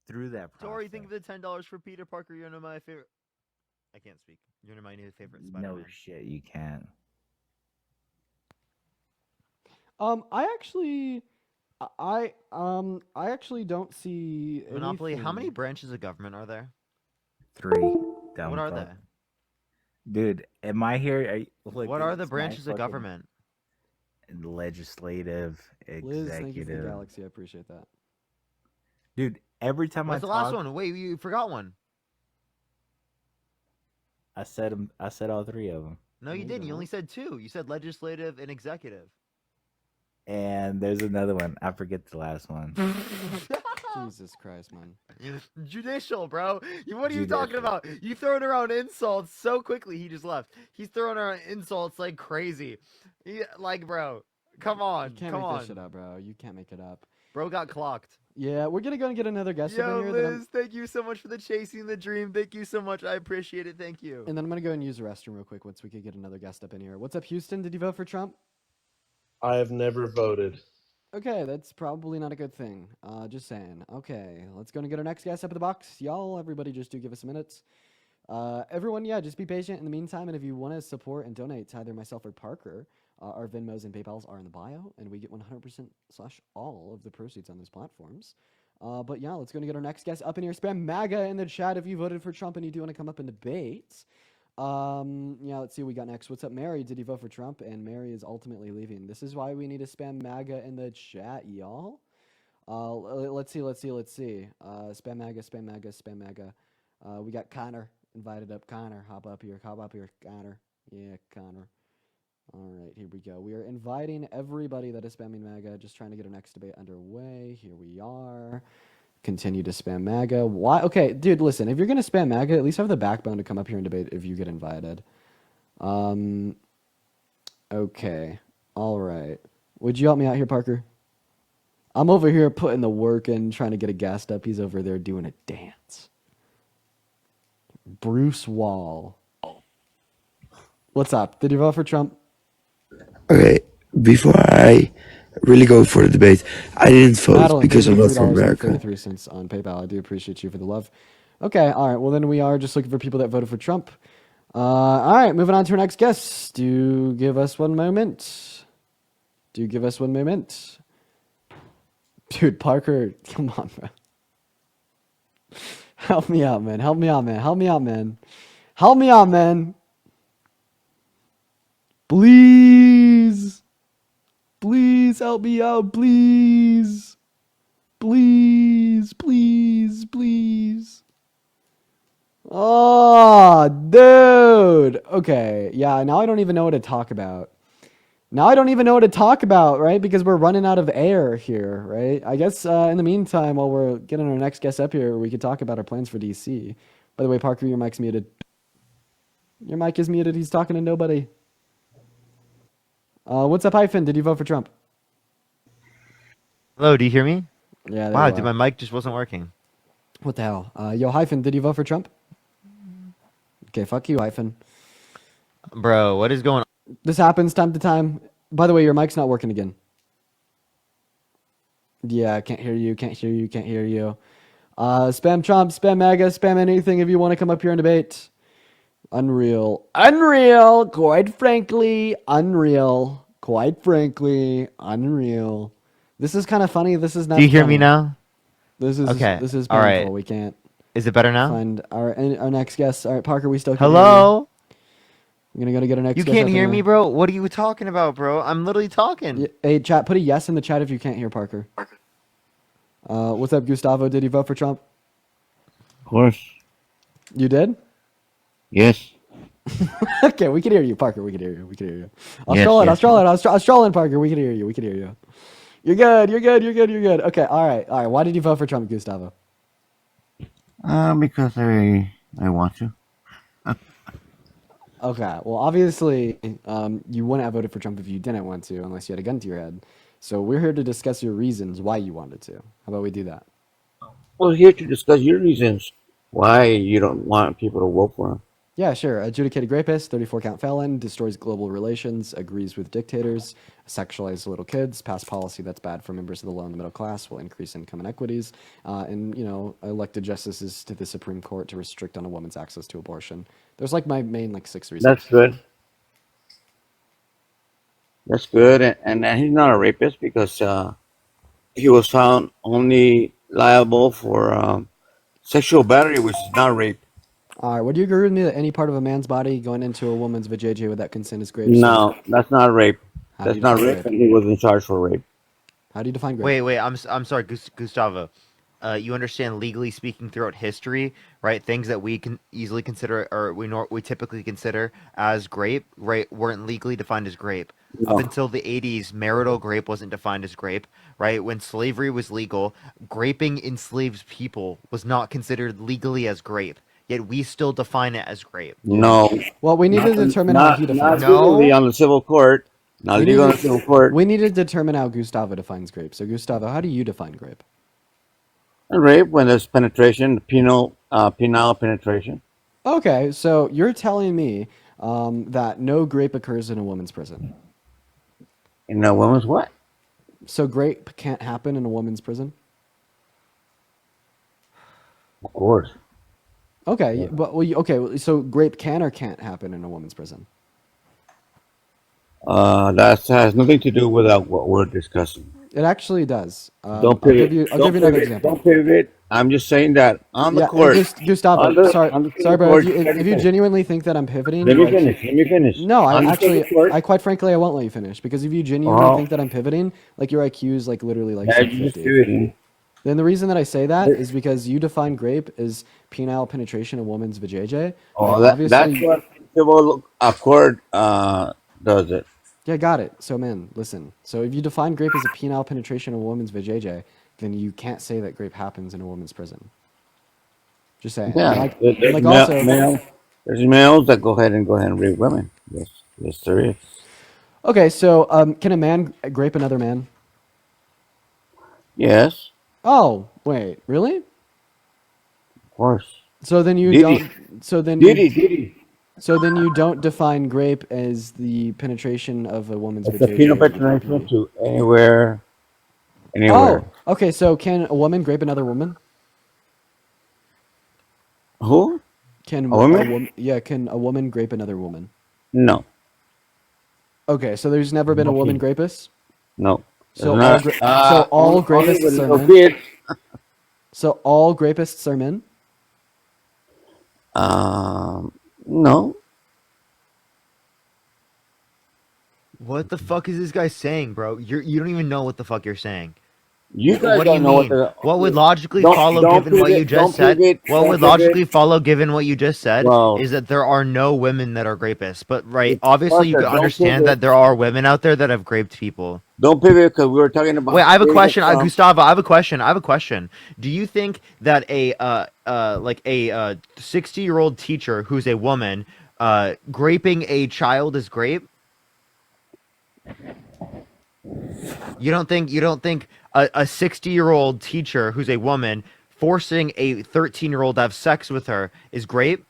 through that process. Tori, think of the $10 for Peter Parker. You're one of my favorite. I can't speak. You're one of my new favorite Spider-Man. No shit, you can't. I actually don't see Monopoly. How many anything. branches of government are there? 3. Dumb What are fuck. they? Dude, am I here? What are the branches of government? Legislative, Liz, thank you for the executive. galaxy. I appreciate that. Dude, every time What's I the last talk, one? Wait, you forgot one. I said 'em- I said all 3 of them. No, you you didn't. You don't. only said 2. You said legislative and executive. And there's another one. I forget the last one. Jesus Christ, man. Judicial, bro. What are you talking Judicial. about? You throwing around insults so quickly. He just left. He's throwing around insults like crazy. Bro, come on, You can't come make on. this shit up, bro. You can't make it up. Bro got clocked. Yeah, we're gonna go and get another guest up Yo, in here. Then Liz, thank you so much for the chasing the dream. Thank you so much. I appreciate it. Thank you. and then I'm gonna go and use the restroom real quick once we could get another guest up in here. What's up, Houston? Did you vote for Trump? I have never voted. Okay, that's probably not a good thing. Just saying. Okay, let's go and get our next guest up in the box. Y'all, everybody, just do give us a minute. Everyone, yeah, just be patient in the meantime. And if you want to support and donate to either myself or Parker, our Venmos and PayPals are in the bio, and we get 100% / all of the proceeds on those platforms. But yeah, let's go and get our next guest up in here. Spam MAGA in the chat if you voted for Trump and you do want to come up and debate. Yeah, let's see what we got next. What's up, Mary? Did you vote for Trump? And Mary is ultimately leaving. This is why we need to spam MAGA in the chat, y'all. Let's see. Spam MAGA, spam MAGA, spam MAGA. We got Connor invited up. Connor, hop up here, Connor. Yeah, Connor. All right, here we go. We are inviting everybody that is spamming MAGA, just trying to get our next debate underway. Here we are. Continue to spam MAGA. Why? Okay, dude, listen. If you're gonna spam MAGA, at least have the backbone to come up here and debate if you get invited. Okay. All right. Would you help me out here, Parker? I'm over here putting the work in, trying to get a guest up. He's over there doing a dance. Bruce Wall. What's up? Did you vote for Trump? Okay, before I really go for the debate, I didn't vote Madeline, because thank I'm you not from America. $3.33 on PayPal. I do appreciate you for the love. Okay, all right. Well, then we are just looking for people that voted for Trump. All right, moving on to our next guest. Do give us one moment. Dude, Parker, come on, bro. Help me out, man. Please help me out, please. Oh, dude. Okay, yeah, now I don't even know what to talk about. Right? Because we're running out of air here, right? I guess in the meantime, while we're getting our next guest up here, we could talk about our plans for DC. By the way, Parker, your mic's muted. Your mic is muted. He's talking to nobody. What's up, Hyphen? Did you vote for Trump? Hello, do you hear me? Yeah. there Wow, you dude, are. my mic just wasn't working. What the hell? Yo, Hyphen, did you vote for Trump? Okay, fuck you, Hyphen. Bro, what is going on? This happens time to time. By the way, your mic's not working again. Yeah, I can't hear you. Spam Trump, spam MAGA, spam anything if you want to come up here and debate. Unreal. Quite frankly, unreal. This is kind of funny. This is not. Do you hear me funny. now? This is Okay, This is all painful. right. We can't Is it better now? find our next guest. All right, Parker, we still can't hear you. Hello? I'm gonna go to get our next You guest. can't up in hear here. me, bro? What are you talking about, bro? I'm literally talking. Hey, chat, put a yes in the chat if you can't hear Parker. What's up, Gustavo? Did you vote for Trump? Of course. You did? Yes. Okay, we can hear you, Parker. We can hear you. I'll Yes, stroll in, yes. I'll stroll in, Parker. We can hear you. You're good. Okay, all right. Why did you vote for Trump, Gustavo? Because I want to. Okay, well, obviously, you wouldn't have voted for Trump if you didn't want to, unless you had a gun to your head. So we're here to discuss your reasons why you wanted to. How about we do that? Well, here to discuss your reasons why you don't want people to vote for him. Yeah, sure. Adjudicated rapist, 34 count felon, destroys global relations, agrees with dictators, sexualizes little kids, pass policy that's bad for members of the low and the middle class, will increase income inequities, and, elected justices to the Supreme Court to restrict on a woman's access to abortion. There's like my main 6 reasons. That's good. That's good. And he's not a rapist because he was found only liable for sexual battery, which is not rape. All right, would you agree with me that any part of a man's body going into a woman's vajayjay without consent is rape? No, that's not rape. How do That's you not define rape, and he was in charge for rape. How do you define rape? Wait, I'm sorry, Gustavo. You understand, legally speaking, throughout history, right? Things that we can easily consider, or we typically consider as grape, right, weren't legally defined as grape. Up No. until the 80s, marital grape wasn't defined as grape, right? When slavery was legal, graping enslaved people was not considered legally as grape. Yet we still define it as grape. No. Well, we need to determine how he Not defines No. legally on the civil court. Not We legal on need the civil court. We need to determine how Gustavo defines grape. So, Gustavo, how do you define grape? And rape when there's penetration, penile penetration. Okay, so you're telling me that no grape occurs in a woman's prison. In a woman's what? So grape can't happen in a woman's prison? Of course. Okay, but so grape can or can't happen in a woman's prison? That has nothing to do with what we're discussing. It actually does. Don't I'll pivot. give you Don't another pivot. example. Don't pivot. I'm just saying that on the Yeah, court. Gustavo, On the sorry, civil bro. court, If you genuinely think that I'm pivoting, Let me like- finish. Let me finish. No, On the civil court, I quite frankly, I won't let you finish because if you genuinely Oh. think that I'm pivoting, your IQ is literally yeah, you just 650. do it. Then the reason that I say that is because you define grape as penile penetration of woman's vajayjay. Oh, Like, that's what civil court does it. Yeah, got it. So, man, listen. So, if you define grape as a penile penetration of a woman's vajayjay, then you can't say that grape happens in a woman's prison. Just saying. Yeah. And also, There's males that go ahead and rape women. Yes, there is. okay. So, can a man grape another man? Yes, Oh, wait, really? of course. So then you Diddy. don't. So then. You, Diddy. so then you don't define grape as the penetration of a woman's It's a vajayjay. penal with a penetration PE. to anywhere. Oh, okay. So can a woman grape another woman? Who? Can A woman? Yeah, can a woman grape another woman? No, Okay, so there's never been a woman Okay. rapist. no. So There's all, not. so all only grapists with are little men. kids. So all grapists are men. No. What the fuck is this guy saying, bro? You don't even know what the fuck you're saying. You guys What do you don't know mean? what the. What would logically Don't- follow don't given what you pivot, just don't said? pivot, What don't would pivot. logically follow given what you just said Well- is that there are no women that are grapists. But right, It's obviously you Parker, can don't understand pivot. that there are women out there that have raped people. Don't pivot because we were talking about. Wait, I have a where question, you're from. Gustavo. I have a question. Do you think that a 60-year-old teacher who's a woman graping a child is grape? You don't think a 60-year-old teacher who's a woman forcing a 13-year-old to have sex with her is grape?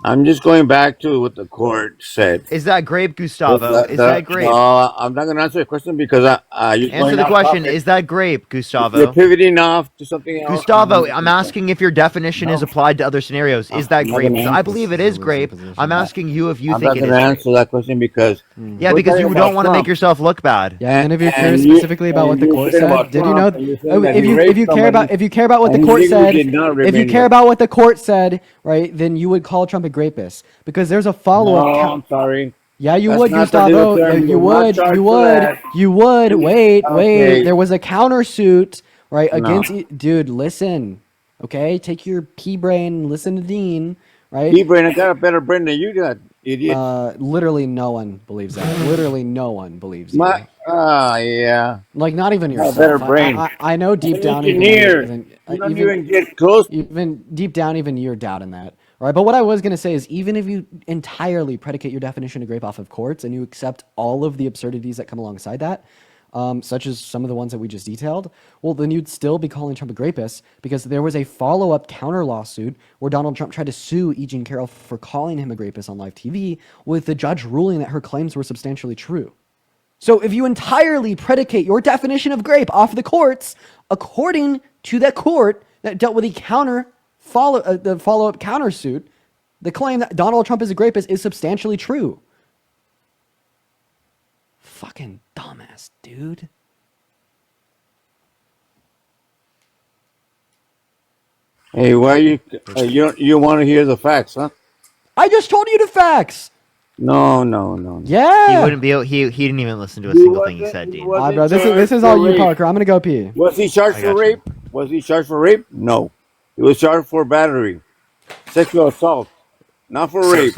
I'm just going back to what the court said. Is that grape, Gustavo? Is The- that grape? No, I'm not going to answer the question because you're Answer going the off question. topic. Is that grape, You're Gustavo? pivoting off to something else. Gustavo, I'm asking if your definition is No. applied to other scenarios. Is that I'm not grape? gonna 'Cause I answer believe it this. is grape. Position. I'm asking you if you I'm think not it going is to grape. answer that question because Yeah, we're because talking you about don't want to make Trump. yourself look bad. Yeah, and if you're And curious you- specifically about what the and you court said said, about did you Trump, know? and you said that If he you raped care about somebody, if you care about what the and court legally said, did not rape if you care anyone. about what the court said, right, then you would call Trump a rapist because there's a follow-up. No, count. I'm sorry. Yeah, you That's would, not the Gustavo. legal term. You You're not would. charged You for would. that. You would. Wait. Okay. There was a countersuit, right, No. against. Dude, listen. Okay, take your pea brain. And listen to Dean. Right. Brain, I got a better brain than you got, idiot. Literally, no one believes that. Literally, no one believes you. Yeah. Like, not even a yourself. better brain. I know deep I'm an down, engineer. even You don't even get close. even deep down, even you're doubting that, right? But what I was gonna say is, even if you entirely predicate your definition of grape off of courts and you accept all of the absurdities that come alongside that, such as some of the ones that we just detailed, well, then you'd still be calling Trump a rapist because there was a follow-up counter lawsuit where Donald Trump tried to sue E. Jean Carroll for calling him a rapist on live TV, with the judge ruling that her claims were substantially true. So if you entirely predicate your definition of grape off the courts, according to that court that dealt with the follow-up countersuit, the claim that Donald Trump is a rapist is substantially true. Fucking dumbass, dude. Hey, why you want to hear the facts, huh? I just told you the facts. No. He Yeah. wouldn't be. He didn't even listen to a He single thing he wasn't- said, he Dean. wasn't Bro, this charged is for all you, rape. Parker. I'm gonna go pee. Was he charged I for got you. rape? Was he charged for rape? No. He was charged for battery, sexual assault, not for rape.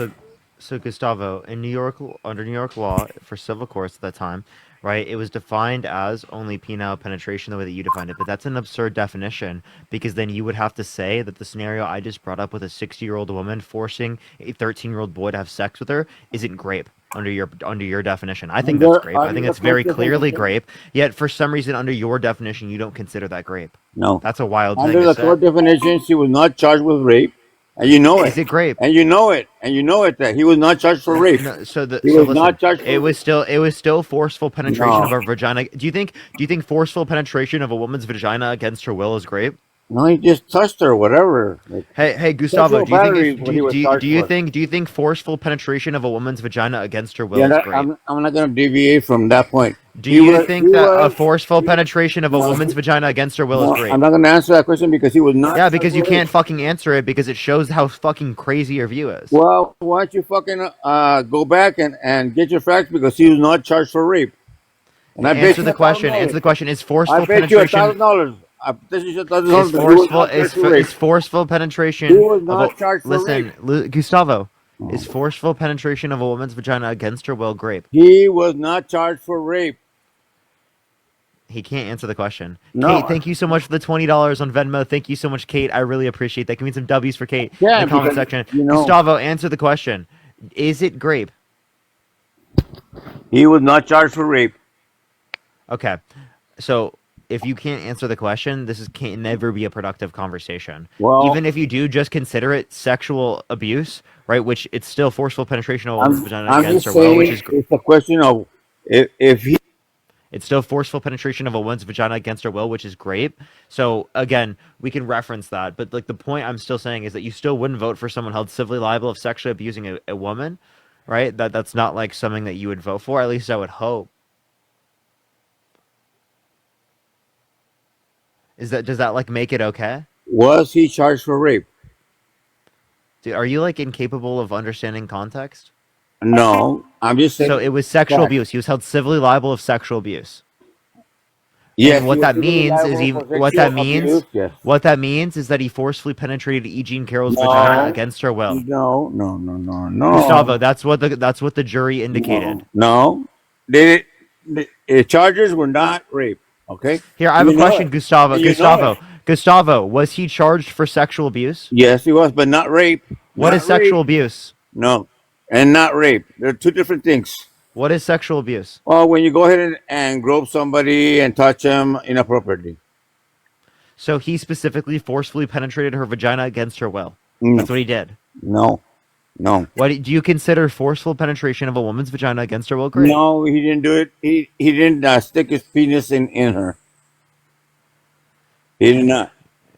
So Gustavo, in New York, under New York law for civil courts at that time, right, it was defined as only penile penetration the way that you defined it. But that's an absurd definition because then you would have to say that the scenario I just brought up with a 60-year-old woman forcing a 13-year-old boy to have sex with her isn't grape under your definition. I think that's grape. I think that's very clearly grape. Yet for some reason, under your definition, you don't consider that grape. No. That's a wild thing Under to the say. court definition, she was not charged with rape, and you know Is it. it grape? And you know it. And you know it that he was not charged for rape. No, so He was not charged for it was still forceful penetration No. of her vagina. Do you think forceful penetration of a woman's vagina against her will is grape? No, he just touched her, whatever. Like, Hey Gustavo, Sexual do you think battery if, is what he was do charged you for. think forceful penetration of a woman's vagina against her will yeah, is that, grape? I'm not going to deviate from that point. Do He you was- think he that a was- forceful penetration of a No. woman's vagina against her will No, is grape? I'm not going to answer that question because he was not. Yeah, charged because you for can't rape. fucking answer it because it shows how fucking crazy your view is. Well, why don't you fucking go back and get your facts because he was not charged for rape. And I bet Answer you the question. Answer the question. Is forceful I bet you penetration $1,000. I bet you $1,000. is that he was forceful not charged for rape. is forceful penetration He was of not a, charged for listen, rape. Gustavo, is forceful penetration of a woman's vagina against her will grape? He was not charged for rape. He can't answer the question. No. Kate, thank you so much for the $20 on Venmo. Thank you so much, Kate. I really appreciate that. Give me some W's for Kate Yeah, in the comment because, section. you know- Gustavo, answer the question. Is it grape? He was not charged for rape. Okay. So if you can't answer the question, can never be a productive conversation. Well- Even if you do just consider it sexual abuse, right? Which it's still forceful penetration of a woman's vagina I'm against just her will, saying which is it's a question of if he. it's still forceful penetration of a woman's vagina against her will, which is grape. So again, we can reference that, but like the point I'm still saying is that you still wouldn't vote for someone held civilly liable of sexually abusing a woman, right? That's not like something that you would vote for. At least I would hope. Does that like make it okay? Was he charged for rape? Dude, are you like incapable of understanding context? No, I'm just saying. So it was sexual Fact. abuse. He was held civilly liable of sexual abuse. Yes, and what he that was means is liable for what that sexual means. abuse, yes. What that means is that he forcefully penetrated E. Jean Carroll's No. vagina against her will. No. Gustavo, that's what the jury indicated. No, the charges were not rape. Okay. Here, I have You a know question, it. Gustavo. You know Gustavo, was he charged for sexual abuse? Yes, he was, but not rape. What Not is sexual rape. abuse? No, and not rape. They're two different things. What is sexual abuse? Well, when you go ahead and grope somebody and touch them inappropriately. So he specifically forcefully penetrated her vagina against her will. No, That's what he did. no. Do you consider forceful penetration of a woman's vagina against her will grape? No, he didn't do it. He didn't stick his penis in her. He did not.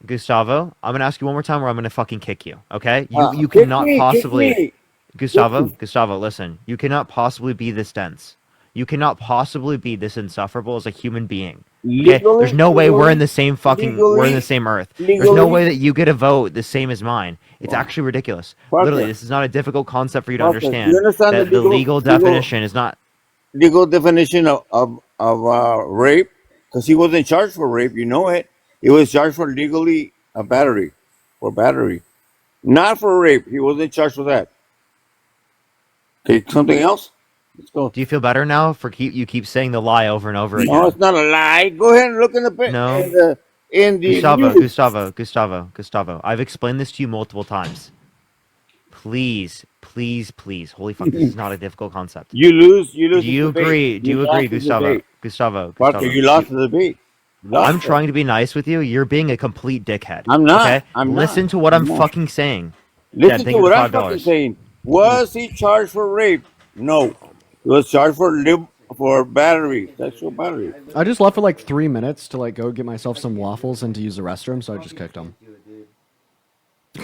Gustavo, I'm gonna ask you one more time, or I'm gonna fucking kick you. Okay? You Kick cannot me, kick possibly. me. Gustavo, listen. You cannot possibly be this dense. You cannot possibly be this insufferable as a human being. Okay? Legally- There's no way we're in the legally- same fucking we're in legally- the same earth. There's no legally- way that you get a vote the same as mine. It's actually ridiculous. Parker. Literally, this is not a difficult concept for you to Parker, understand. you understand that the the legal legal- definition is not. Legal definition of rape, because he wasn't charged for rape. You know it. He was charged for legally a battery, for battery, not for rape. He wasn't charged for that. Okay, something else. Let's go. Do you feel better now for you keep saying the lie over and over again? No, it's not a lie. Go ahead and look in the No. in the Gustavo, news. Gustavo, I've explained this to you multiple times. Please please, please. Holy fuck, this is not a difficult concept. You lose. You lose. Do you the debate. agree? Do you agree, lost the Gustavo? debate. Gustavo. Parker, Gustavo. you lost the debate. You lost I'm it. trying to be nice with you. You're being a complete dickhead. I'm not. Okay? I'm not. Listen to what I'm I'm not. fucking saying. Listen thank to you what for I'm fucking $5. saying. Was he charged for rape? No. He was charged for battery, sexual battery. I just left for like 3 minutes to like go get myself some waffles and to use the restroom, so I just kicked him.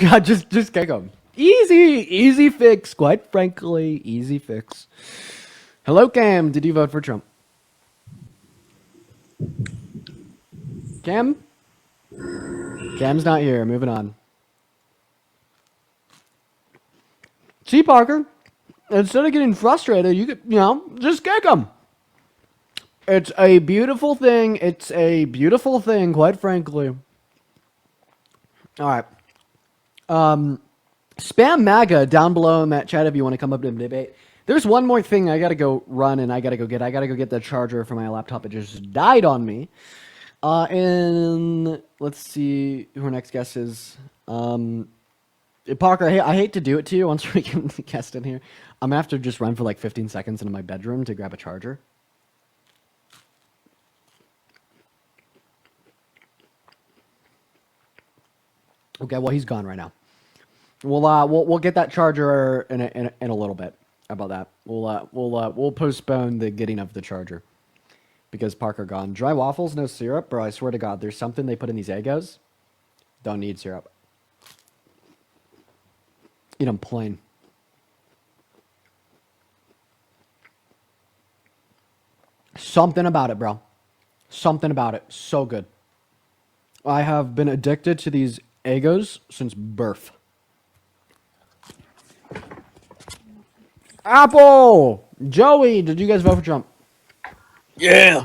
God, just kick him. Easy fix. Quite frankly, easy fix. Hello, Cam. Did you vote for Trump? Cam? Cam's not here. Moving on. See, Parker, instead of getting frustrated, you could, just kick him. It's a beautiful thing. It's a beautiful thing, quite frankly. All right. Spam MAGA down below in that chat if you want to come up to the debate. There's one more thing I got to go run and I got to go get. I got to go get the charger for my laptop. It just died on me. And let's see who our next guest is. Parker, I hate to do it to you once we get the guest in here. I'm going to have to just run for like 15 seconds into my bedroom to grab a charger. Okay, well, he's gone right now. We'll get that charger in a little bit. How about that? We'll postpone the getting of the charger because Parker gone. Dry waffles, no syrup, bro. I swear to God, there's something they put in these Eggos. Don't need syrup. Eat them plain. Something about it, bro. Something about it. So good. I have been addicted to these Eggos since birth. Apple! Joey, did you guys vote for Trump? Yeah.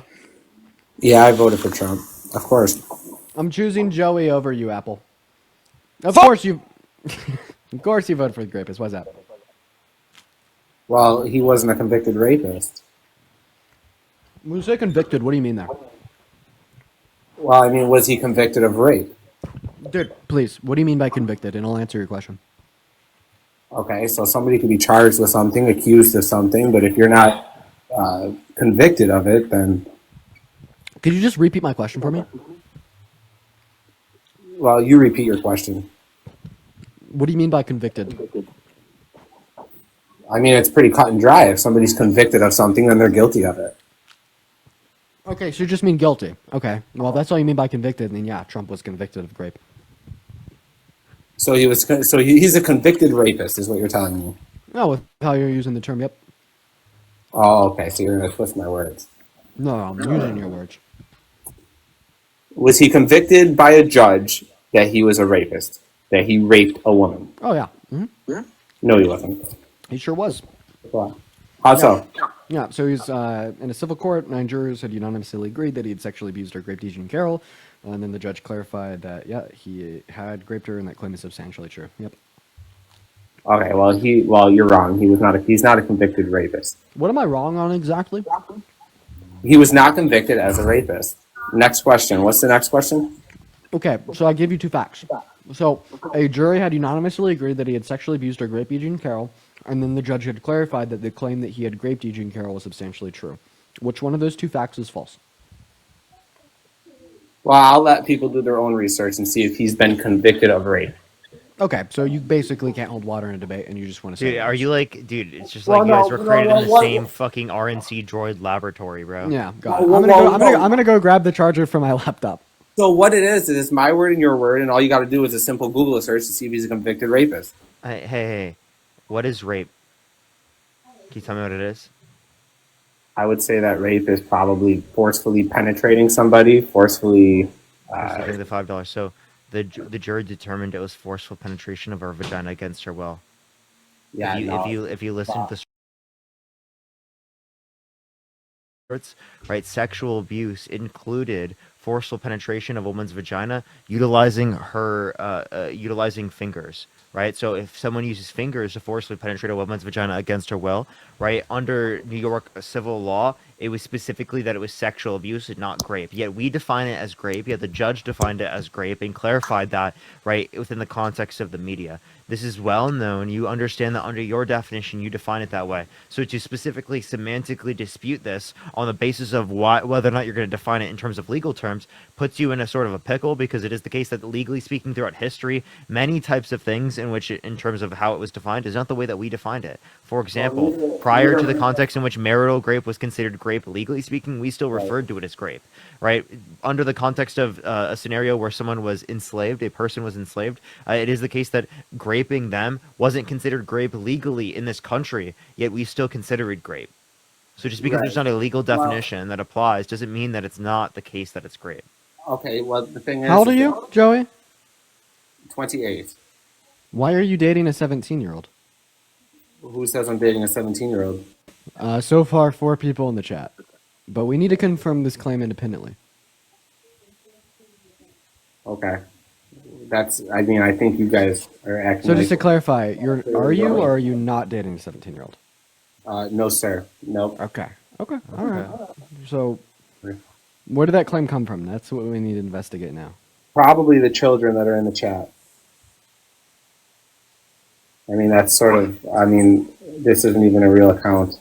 Yeah, I voted for Trump. Of course. I'm choosing Joey over you, Apple. Of course you... of course you voted for the rapist. Why's that? Well, he wasn't a convicted rapist. When you say convicted, what do you mean there? Well, I mean, was he convicted of rape? Dude, please, what do you mean by convicted? And I'll answer your question. Okay, so somebody could be charged with something, accused of something, but if you're not convicted of it, then... Could you just repeat my question for me? Well, you repeat your question. What do you mean by convicted? I mean, it's pretty cut and dry. If somebody's convicted of something, then they're guilty of it. Okay, so you just mean guilty. Okay, well, if that's all you mean by convicted, then yeah, Trump was convicted of rape. So he's a convicted rapist, is what you're telling me. No, with how you're using the term, yep. Oh, okay, so you're going to twist my words. No, I'm using your words. Was he convicted by a judge that he was a rapist? That he raped a woman? Oh, yeah. Mm-hmm. No, he wasn't. He sure was. How so? Yeah, so he's in a civil court. 9 jurors had unanimously agreed that he had sexually abused or raped Jean Carroll. And then the judge clarified that, yeah, he had raped her, and that claim is substantially true. Yep. Okay, well, you're wrong. He's not a convicted rapist. What am I wrong on exactly? He was not convicted as a rapist. Next question. What's the next question? Okay, so I give you 2 facts. So a jury had unanimously agreed that he had sexually abused or raped Jean Carroll, and then the judge had clarified that the claim that he had raped Jean Carroll was substantially true. Which one of those 2 facts is false? Well, I'll let people do their own research and see if he's been convicted of rape. Okay, so you basically can't hold water in a debate, and you just want to say... Dude, are you like... Dude, it's just Well, like you guys were no, created no, in the what- same fucking RNC droid laboratory, bro. Yeah, got it. Whoa, I'm gonna go grab the charger for my laptop. So what it is it's my word and your word, and all you got to do is a simple Google search to see if he's a convicted rapist. Hey, what is rape? Can you tell me what it is? I would say that rape is probably forcefully penetrating somebody, forcefully... Here's the $5. So the jury determined it was forceful penetration of her vagina against her will. yeah, If you listen to the reports, right, sexual abuse included forceful penetration of a woman's vagina utilizing fingers, right? So if someone uses fingers to forcefully penetrate a woman's vagina against her will, right, under New York civil law, it was specifically that it was sexual abuse and not grape. Yet we define it as grape, yet the judge defined it as grape and clarified that, right, within the context of the media. This is well known. You understand that under your definition, you define it that way. So to specifically semantically dispute this on the basis of whether or not you're going to define it in terms of legal terms puts you in a sort of a pickle, because it is the case that legally speaking throughout history, many types of things in which, in terms of how it was defined, is not the way that we defined it. For example, prior to the context in which marital grape was considered grape, legally speaking, we still referred to it as grape, right? Under the context of a scenario where someone was enslaved, a person was enslaved, it is the case that graping them wasn't considered grape legally in this country, yet we still consider it grape. So just because there's not a legal definition that applies doesn't mean that it's not the case that it's grape. Okay, well, the thing is... How old are you, Joey? 28. Why are you dating a 17-year-old? Who says I'm dating a 17-year-old? So far, 4 people in the chat. But we need to confirm this claim independently. Okay. I mean, I think you guys are acting So just to like... clarify, are you or are you not dating a 17-year-old? No, sir. Nope. Okay. Okay. All right. So where did that claim come from? That's what we need to investigate now. Probably the children that are in the chat. I mean, that's sort of... I mean, this isn't even a real account.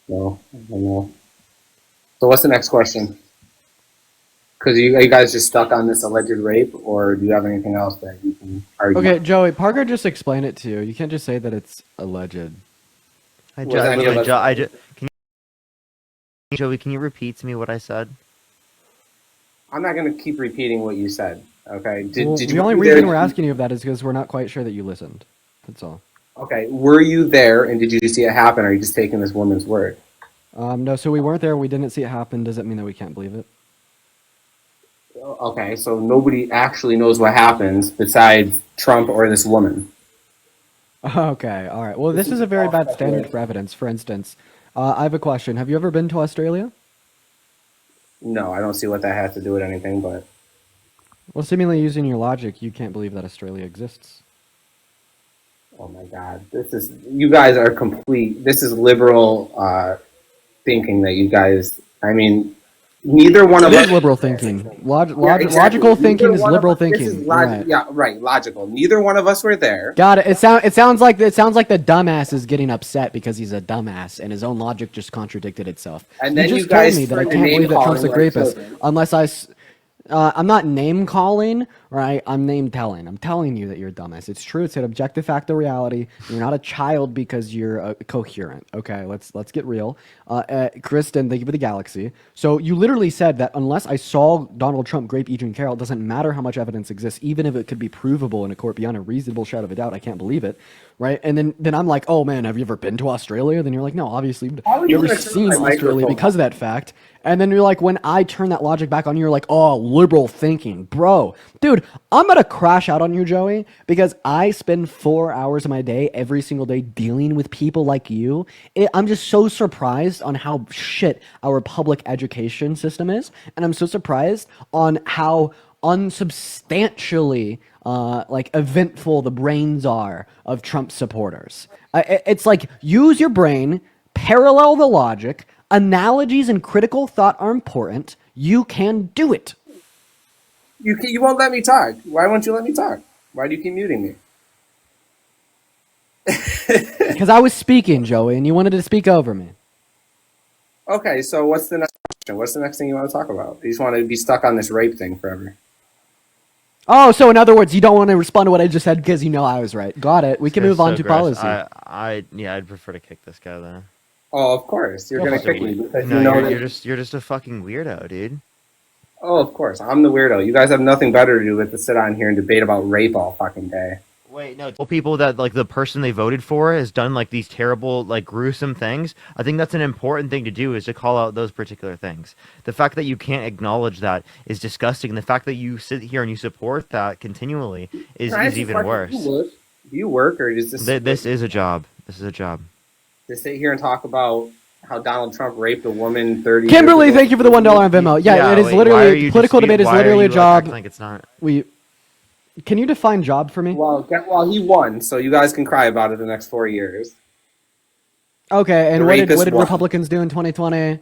No, I don't know. So what's the next question? Because you guys just stuck on this alleged rape, or do you have anything else that you can argue? Okay, Joey, Parker just explained it to you. You can't just say that it's alleged. Joey, can you repeat to me what I said? I'm not going to keep repeating what you said, okay? The only reason we're asking you of that is because we're not quite sure that you listened. That's all. Okay, were you there, and did you see it happen, or are you just taking this woman's word? No, so we weren't there. We didn't see it happen. Does that mean that we can't believe it? Okay, so nobody actually knows what happens besides Trump or this woman. Okay, all right. Well, this is a very bad standard for evidence. For instance, I have a question. Have you ever been to Australia? No, I don't see what that has to do with anything, but... Well, seemingly using your logic, you can't believe that Australia exists. Oh my God, you guys are this is liberal thinking that you guys, I mean, neither one of us... It is liberal thinking. Logical thinking is liberal thinking. Right. Yeah, right, logical. Neither one of us were there. Got it. It sounds like the dumbass is getting upset because he's a dumbass and his own logic just contradicted itself. And then you you just guys told me that I started can't believe that Trump's a name-calling rapist children. unless I'm not name calling, right? I'm name telling. I'm telling you that you're a dumbass. It's true. It's an objective fact of reality. You're not a child because you're coherent. Okay, let's get real. Kristen, thank you for the galaxy. So you literally said that unless I saw Donald Trump grape Eugene Carroll, it doesn't matter how much evidence exists, even if it could be provable in a court beyond a reasonable shadow of a doubt. I can't believe it, right? And then I'm like, oh man, have you ever been to Australia? Then you're like, no, obviously you've never seen Australia because of that fact. And then you're like, when I turn that logic back on you, you're like, oh, liberal thinking. Bro, dude, I'm going to crash out on you, Joey, because I spend 4 hours of my day every single day dealing with people like you. I'm just so surprised on how shit our public education system is. And I'm so surprised on how unsubstantially eventful the brains are of Trump supporters. It's like, use your brain, parallel the logic. Analogies and critical thought are important. You can do it. You won't let me talk. Why won't you let me talk? Why do you keep muting me? Because I was speaking, Joey, and you wanted to speak over me. Okay, so what's the next question? What's the next thing you want to talk about? You just want to be stuck on this rape thing forever. Oh, so in other words, you don't want to respond to what I just said because you know I was right. Got it. We can move on to policy. I'd prefer to kick this guy though. Oh, of course. You're going to kick me because No, you know you're just a fucking weirdo, dude. Oh, of course. I'm the weirdo. You guys have nothing better to do but to sit on here and debate about rape all fucking day. Wait, no. People that like the person they voted for has done like these terrible, like gruesome things. I think that's an important thing to do is to call out those particular things. The fact that you can't acknowledge that is disgusting. The fact that you sit here and you support that continually is even worse. Do you work or is this... This is a job. This is a job. To sit here and talk about how Donald Trump raped a woman 30 Kimberly, years ago. thank you for the $1 on Venmo. Yeah, it is literally political debate is literally a job. Like it's not. Can you define job for me? Well, he won, so you guys can cry about it the next 4 years. Okay, and The what did rapist won. Republicans do in 2020?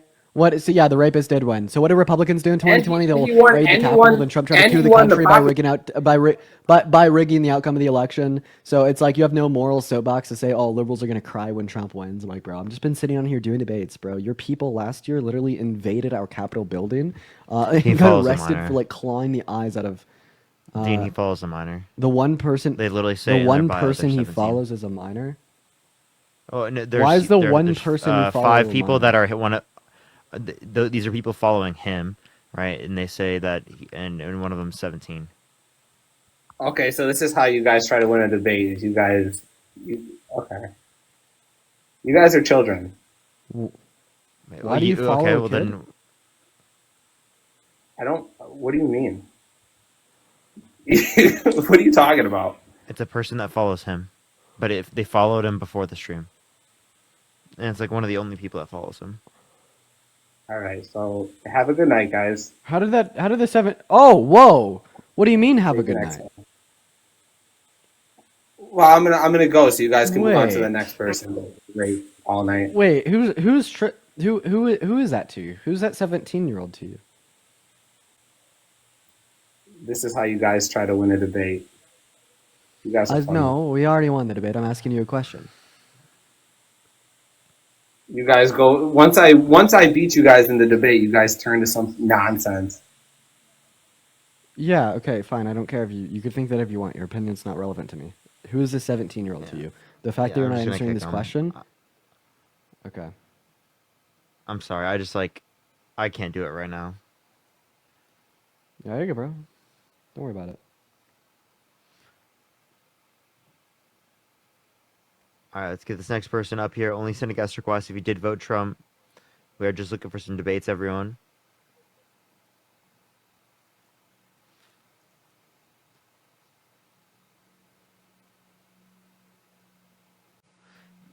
So yeah, the rapist did win. So what did Republicans do in 2020? They'll he won- raid the and he Capitol, won- then Trump tried to and coup he the won the country by popu- rigging out by rigging the outcome of the election. So it's like you have no moral soapbox to say, oh, liberals are gonna cry when Trump wins. I'm like, bro, I've just been sitting on here doing debates, bro. Your people last year literally invaded our Capitol building, He and got follows a arrested minor. for like clawing the eyes out of Dean, he follows a minor. the one person. They literally say The in their one bio they're person he 17. follows as a minor. Oh, no, Why is the one there's, person you follow 5 a people minor? that are one of these are people following him, right? And they say that and one of them 17. Okay, so this is how you guys try to win a debate. Is okay? You guys are children. Wait, Why do you follow Okay, a well kid? then I don't. What do you mean? What are you talking about? it's a person that follows him, but if they followed him before the stream, and it's like one of the only people that follows him. All right, so have a good night, guys. How did the 7? Oh, whoa! What do you mean? Have a good Next night. one. Well, I'm gonna go, so you guys can move on to the Wait. next person. Great, all night. Wait, who is that to you? Who's that 17-year-old to you? This is how you guys try to win a debate. You guys are funny. No, we already won the debate. I'm asking you a question. You guys go once I beat you guys in the debate. You guys turn to some nonsense. Yeah, okay, fine. I don't care if you could think that if you want. Your opinion's not relevant to me. Who is this 17-year-old to you? The fact that Yeah, you're I'm not just gonna answering kick this him. question? Okay. I'm sorry, I can't do it right now. Yeah, there you go, bro. Don't worry about it. All right, let's get this next person up here. Only send a guest request if you did vote Trump. We are just looking for some debates, everyone.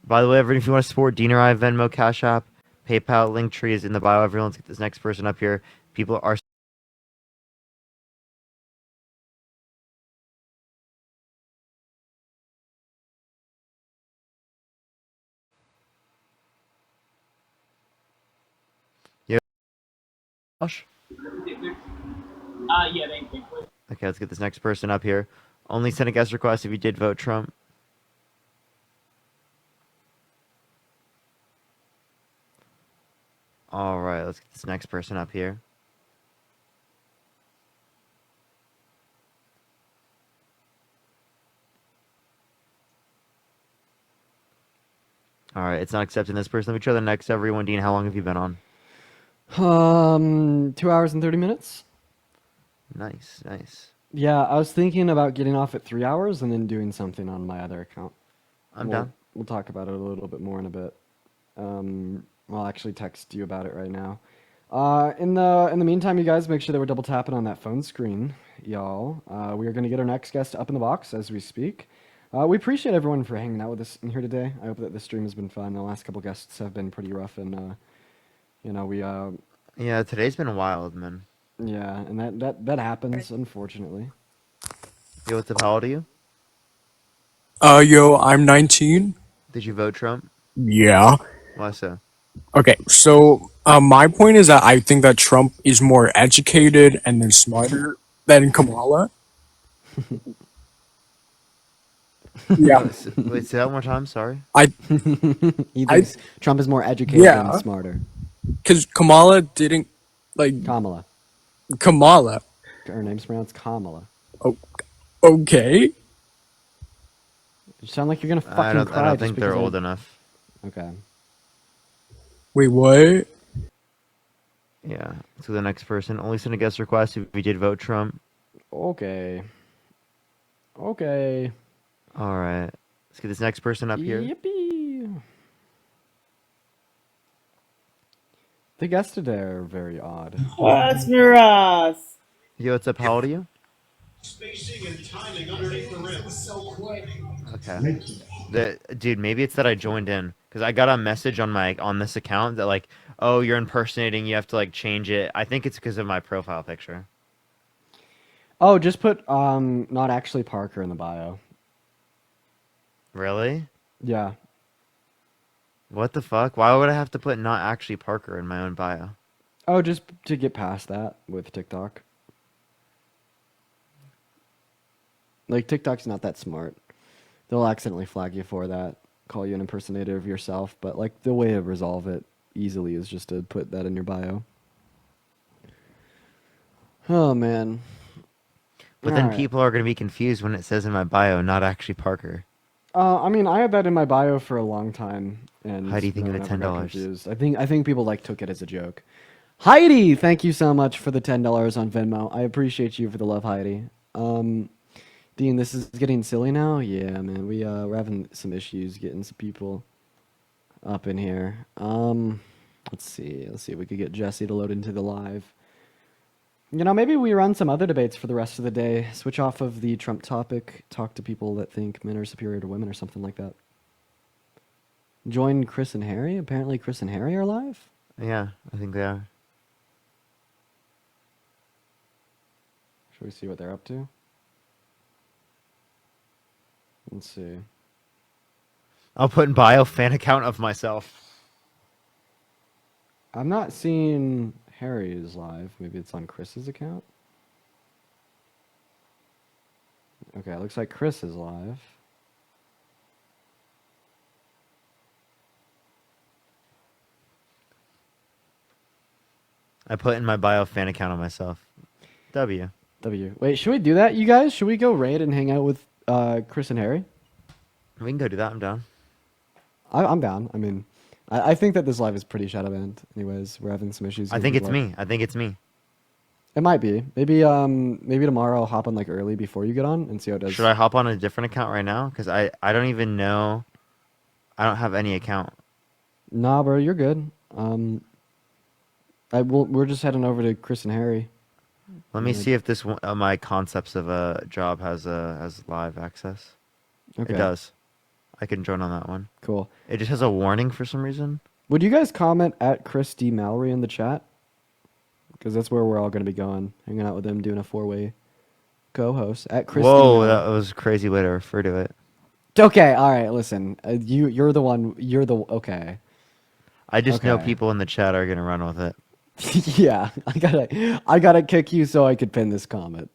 By the way, everyone, if you want to support Dean or I, Venmo, Cash App, PayPal, Linktree is in the bio. Everyone, let's get this next person up here. People are. Yeah. Josh? Yeah, thank you. Okay, let's get this next person up here. Only send a guest request if you did vote Trump. All right, let's get this next person up here. All right, it's not accepting this person. Let me try the next everyone. Dean, how long have you been on? 2 hours and 30 minutes? Nice, nice. Yeah, I was thinking about getting off at 3 hours and then doing something on my other account. I'm We'll- down. We'll talk about it a little bit more in a bit. I'll actually text you about it right now. In the meantime, you guys make sure that we're double tapping on that phone screen, y'all. We are going to get our next guest up in the box as we speak. We appreciate everyone for hanging out with us in here today. I hope that this stream has been fun. The last couple guests have been pretty rough, and we Yeah, today's been wild, man. yeah, and that happens unfortunately. Yo, what's up? How old are you? Yo, I'm 19. Did you vote Trump? Yeah. Why so? Okay, so my point is that I think that Trump is more educated and then smarter than Kamala. Yeah, Wait, say that one more time. Sorry. He thinks Trump is more educated Yeah. and smarter. because Kamala didn't like Kamala. Kamala. Her name's pronounced Kamala. Okay, You sound like you're gonna fucking I don't cry. just think they're because I- old enough. Okay. wait, what? Yeah. So the next person. Only send a guest request if you did vote Trump. Okay. Okay. All right. Let's get this next person up here. Yippee. The guests today are very odd. What's Miraz? Yo, what's up? How old are you? Spacing and timing underneath the rim. So quick. Okay. Dude, maybe it's that I joined in because I got a message on this account that like, oh, you're impersonating. You have to like change it. I think it's because of my profile picture. Oh, just put not actually Parker in the bio. Really? Yeah. What the fuck? Why would I have to put not actually Parker in my own bio? Oh, just to get past that with TikTok. Like TikTok's not that smart. They'll accidentally flag you for that, call you an impersonator of yourself, but like the way to resolve it easily is just to put that in your bio. Oh man. But then Alright. people are going to be confused when it says in my bio, not actually Parker. I mean, I had that in my bio for a long time, and How do you think no of one the ever got $10? confused. I think people like took it as a joke. Heidi, thank you so much for the $10 on Venmo. I appreciate you for the love, Heidi. Dean, this is getting silly now. Yeah, man, we're having some issues getting some people up in here. Let's see if we could get Jesse to load into the live. You know, maybe we run some other debates for the rest of the day. Switch off of the Trump topic. Talk to people that think men are superior to women or something like that. Join Chris and Harry. Apparently, Chris and Harry are live. Yeah, I think they are. Should we see what they're up to? Let's see. I'll put in bio fan account of myself. I'm not seeing Harry's live. Maybe it's on Chris's account. Okay, it looks like Chris is live. I put in my bio fan account of myself. W. Wait, should we do that, you guys? Should we go raid and hang out with Chris and Harry? We can go do that. I'm down. I'm down. I mean, I think that this live is pretty shadow banned. Anyways, we're having some issues. I with think it's people. me. I think it's me. It might be. Maybe maybe tomorrow I'll hop on like early before you get on and see how it does. Should I hop on a different account right now? Because I don't even know. I don't have any account. Nah, bro, you're good. We're just heading over to Chris and Harry. Let me Yeah. see if this my concepts of a job has live access. Okay. It does. I can join on that one. Cool. It just has a warning for some reason. Would you guys comment at Chris D. Mallory in the chat? Because that's where we're all going to be going. Hanging out with them, doing a 4-way co-host at Chris D. Whoa, Mallory. that was a crazy way to refer to it. Okay, all right, listen. You're the one. Okay. I just know Okay. people in the chat are gonna run with it. Yeah, I gotta kick you so I could pin this comment.